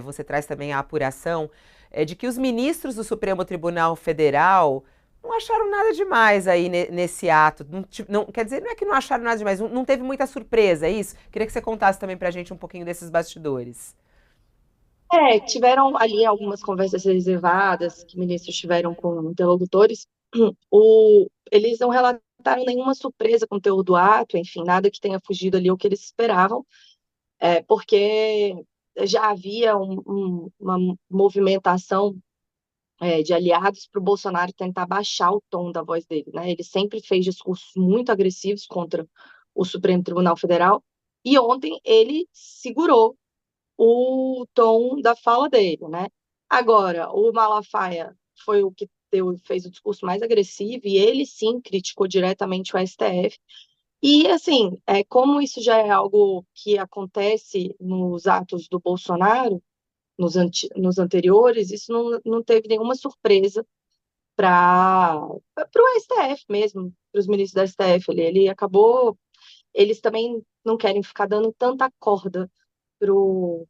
você traz também a apuração de que os ministros do Supremo Tribunal Federal não acharam nada demais aí nesse ato. Não, quer dizer, não é que não acharam nada demais, não teve muita surpresa, é isso? Queria que você contasse também pra gente um pouquinho desses bastidores. Tiveram ali algumas conversas reservadas que ministros tiveram com interlocutores. Eles não relataram nenhuma surpresa com o teor do ato, enfim, nada que tenha fugido ali o que eles esperavam, porque já havia uma movimentação de aliados para o Bolsonaro tentar baixar o tom da voz dele, né? Ele sempre fez discursos muito agressivos contra o Supremo Tribunal Federal, e ontem ele segurou o tom da fala dele, né? Agora, o Malafaia foi o que fez o discurso mais agressivo e ele sim criticou diretamente o STF. E, assim, como isso já é algo que acontece nos atos do Bolsonaro, nos anteriores, isso não teve nenhuma surpresa para o STF mesmo, para os ministros da STF. Ele acabou. Eles também não querem ficar dando tanta corda pro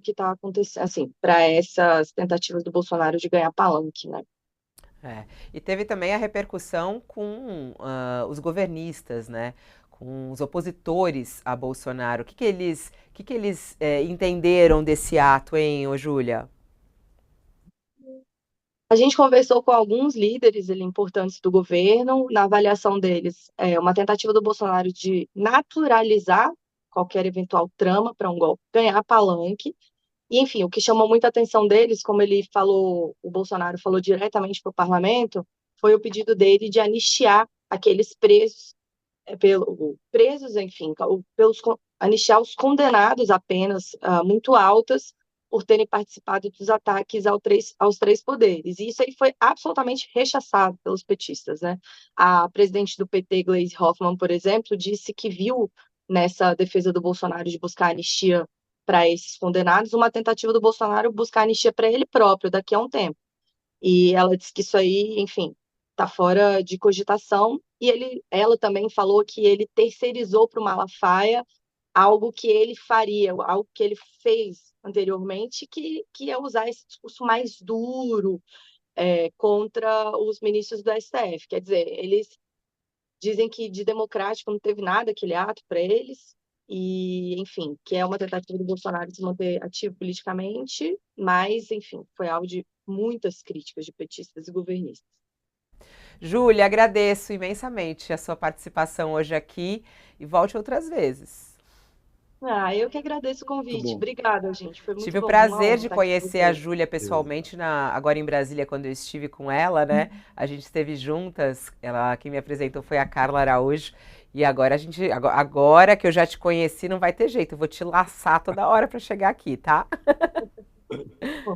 que está acontecendo, assim, para essas tentativas do Bolsonaro de ganhar palanque, né? É. E teve também a repercussão com os governistas, né? Com os opositores a Bolsonaro. O que que eles entenderam desse ato, hein, ô Júlia? A gente conversou com alguns líderes ali, importantes do governo. Na avaliação deles, é uma tentativa do Bolsonaro de naturalizar qualquer eventual trama para um golpe ganhar palanque. E, enfim, o que chamou muita atenção deles, como ele falou, o Bolsonaro falou diretamente para o parlamento, foi o pedido dele de anistiar aqueles presos, presos, enfim, anistiar os condenados a penas muito altas por terem participado dos ataques aos três poderes. E isso aí foi absolutamente rechaçado pelos petistas, né? A presidente do PT, Gleisi Hoffmann, por exemplo, disse que viu nessa defesa do Bolsonaro de buscar anistia para esses condenados uma tentativa do Bolsonaro buscar anistia para ele próprio daqui a um tempo. E ela disse que isso aí, enfim, está fora de cogitação. E ela também falou que ele terceirizou para o Malafaia algo que ele faria, algo que ele fez anteriormente, que é usar esse discurso mais duro contra os ministros do STF. Quer dizer, eles dizem que de democrático não teve nada aquele ato para eles, e, enfim, que é uma tentativa do Bolsonaro de se manter ativo politicamente, mas, enfim, foi alvo de muitas críticas de petistas e governistas. Júlia, agradeço imensamente a sua participação hoje aqui e volte outras vezes. Eu que agradeço o Muito convite. bom. Obrigada, gente. Foi muito Tive o bom, uma prazer honra de estar aqui com conhecer a vocês. Júlia pessoalmente agora em Brasília, quando eu estive com ela, né? A gente esteve juntas. Quem me apresentou foi a Carla Araújo. E agora que eu já te conheci, não vai ter jeito. Eu vou te laçar toda hora para chegar aqui, tá? Um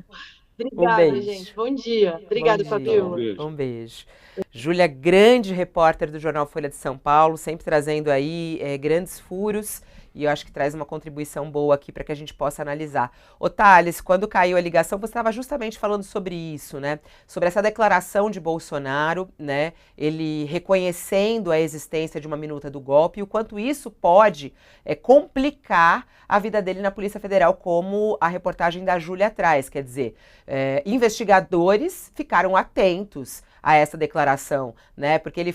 Obrigada, gente. beijo. Bom dia. Bom Obrigada, Tchau, Fabiola. dia. beijo. Um beijo. Júlia, grande repórter do Jornal Folha de São Paulo, sempre trazendo aí grandes furos e eu acho que traz uma contribuição boa aqui para que a gente possa analisar. Ô Thales, quando caiu a ligação, você estava justamente falando sobre isso, né? Sobre essa declaração de Bolsonaro, né? Ele reconhecendo a existência de uma minuta do golpe e o quanto isso pode complicar a vida dele na Polícia Federal, como a reportagem da Júlia traz. Quer dizer, investigadores ficaram atentos a essa declaração, né? Porque aí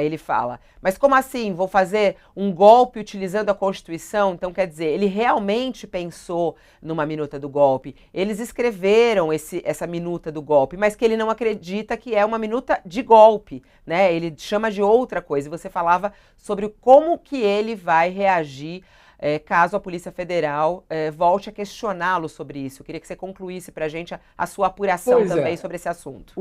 ele fala, mas como assim? Vou fazer um golpe utilizando a Constituição? Então, quer dizer, ele realmente pensou numa minuta do golpe. Eles escreveram essa minuta do golpe, mas que ele não acredita que é uma minuta de golpe, né? Ele chama de outra coisa. E você falava sobre como que ele vai reagir caso a Polícia Federal volte a questioná-lo sobre isso. Eu queria que você concluísse para a gente a sua apuração Pois também é, sobre esse assunto.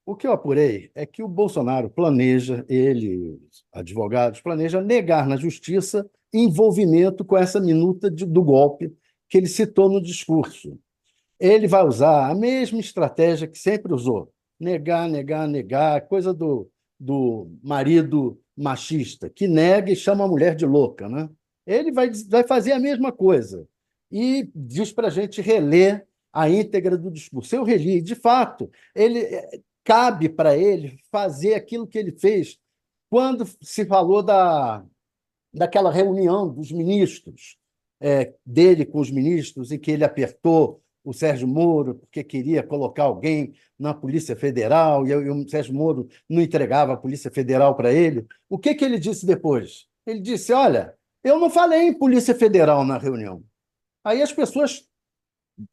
o que eu apurei é que o Bolsonaro planeja, ele, os advogados, planeja negar na justiça envolvimento com essa minuta do golpe que ele citou no discurso. Ele vai usar a mesma estratégia que sempre usou: negar, negar, negar, coisa do marido machista, que nega e chama a mulher de louca, né? Ele vai fazer a mesma coisa e diz para a gente reler a íntegra do discurso. Eu reli, de fato, cabe para ele fazer aquilo que ele fez quando se falou daquela reunião dos ministros. dele com os ministros, em que ele apertou o Sérgio Moro porque queria colocar alguém na Polícia Federal e o Sérgio Moro não entregava a Polícia Federal para ele. O que ele disse depois? Ele disse: olha, eu não falei em Polícia Federal na reunião. Aí as pessoas,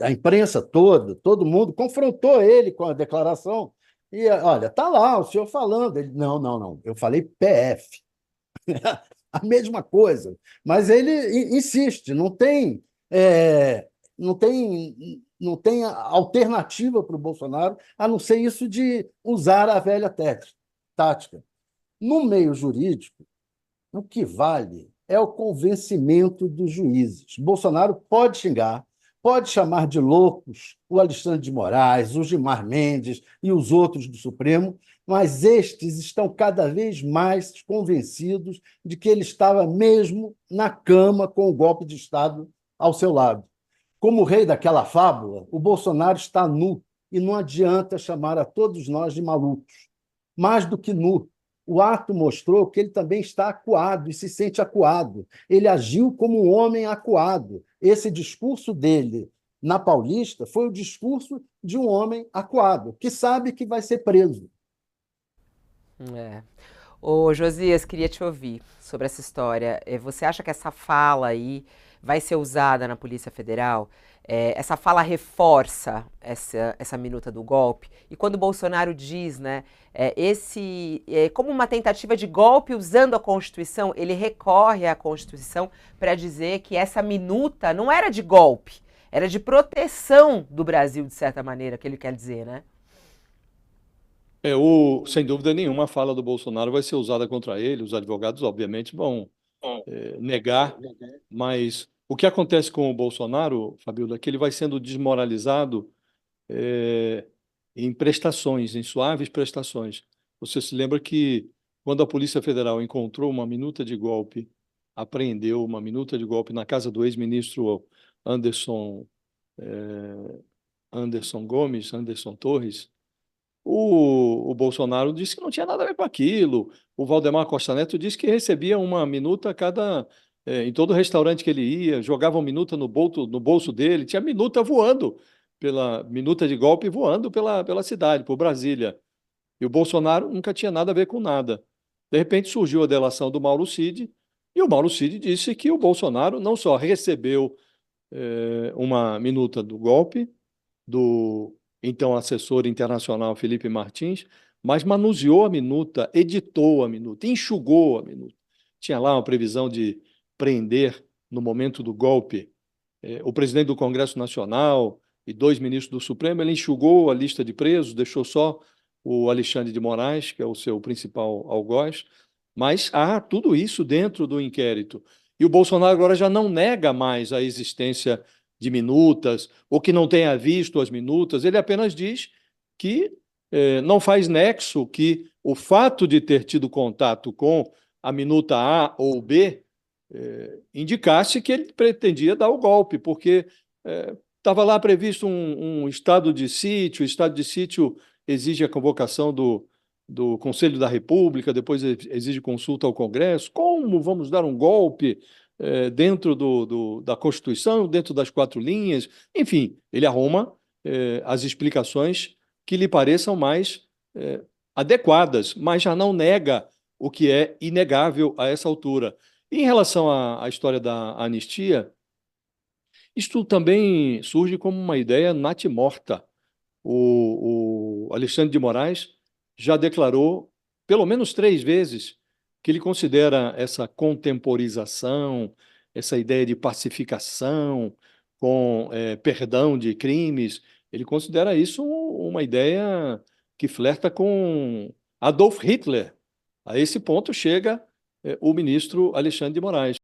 a imprensa toda, todo mundo confrontou ele com a declaração. E, olha, está lá o senhor falando. Ele: não, não, não, eu falei PF. A mesma coisa. Mas ele insiste, não tem alternativa para o Bolsonaro, a não ser isso de usar a velha tática. No meio jurídico, o que vale é o convencimento dos juízes. Bolsonaro pode xingar, pode chamar de loucos o Alexandre de Moraes, o Gilmar Mendes e os outros do Supremo, mas estes estão cada vez mais convencidos de que ele estava mesmo na cama com o golpe de Estado ao seu lado. Como o rei daquela fábula, o Bolsonaro está nu e não adianta chamar a todos nós de malucos. Mais do que nu, o ato mostrou que ele também está acuado e se sente acuado. Ele agiu como um homem acuado. Esse discurso dele na Paulista foi o discurso de um homem acuado, que sabe que vai ser preso. Ô, Josias, queria te ouvir sobre essa história. Você acha que essa fala aí vai ser usada na Polícia Federal? Essa fala reforça essa minuta do golpe? E quando o Bolsonaro diz, né, como uma tentativa de golpe usando a Constituição, ele recorre à Constituição para dizer que essa minuta não era de golpe, era de proteção do Brasil, de certa maneira, que ele quer dizer, né? Sem dúvida nenhuma, a fala do Bolsonaro vai ser usada contra ele. Os advogados, obviamente, vão negar, mas o que acontece com o Bolsonaro, Fabíola, é que ele vai sendo desmoralizado em prestações, em suaves prestações. Você se lembra que quando a Polícia Federal encontrou uma minuta de golpe, apreendeu uma minuta de golpe na casa do ex-ministro Anderson Torres, o Bolsonaro disse que não tinha nada a ver com aquilo. O Valdemar Costa Neto disse que recebia uma minuta em todo restaurante que ele ia, jogavam minuta no bolso dele, tinha minuta voando, minuta de golpe voando pela cidade, por Brasília. E o Bolsonaro nunca tinha nada a ver com nada. De repente surgiu a delação do Mauro Cid, e o Mauro Cid disse que o Bolsonaro não só recebeu uma minuta do golpe, do então assessor internacional Felipe Martins, mas manuseou a minuta, editou a minuta, enxugou a minuta. Tinha lá uma previsão de prender, no momento do golpe, o presidente do Congresso Nacional e 2 ministros do Supremo. Ele enxugou a lista de presos, deixou só o Alexandre de Moraes, que é o seu principal algoz, mas há tudo isso dentro do inquérito. E o Bolsonaro agora já não nega mais a existência de minutas, ou que não tenha visto as minutas. Ele apenas diz que não faz nexo que o fato de ter tido contato com a minuta A ou B indicasse que ele pretendia dar o golpe, porque estava lá previsto um estado de sítio. O estado de sítio exige a convocação do Conselho da República, depois exige consulta ao Congresso. Como vamos dar um golpe dentro da Constituição, dentro das 4 linhas? Enfim, ele arruma as explicações que lhe pareçam mais adequadas, mas já não nega o que é inegável a essa altura. E em relação à história da anistia, isto também surge como uma ideia natimorta. O Alexandre de Moraes já declarou, pelo menos 3 vezes, que ele considera essa contemporização, essa ideia de pacificação com perdão de crimes, ele considera isso uma ideia que flerta com Adolf Hitler. A esse ponto chega o ministro Alexandre de Moraes.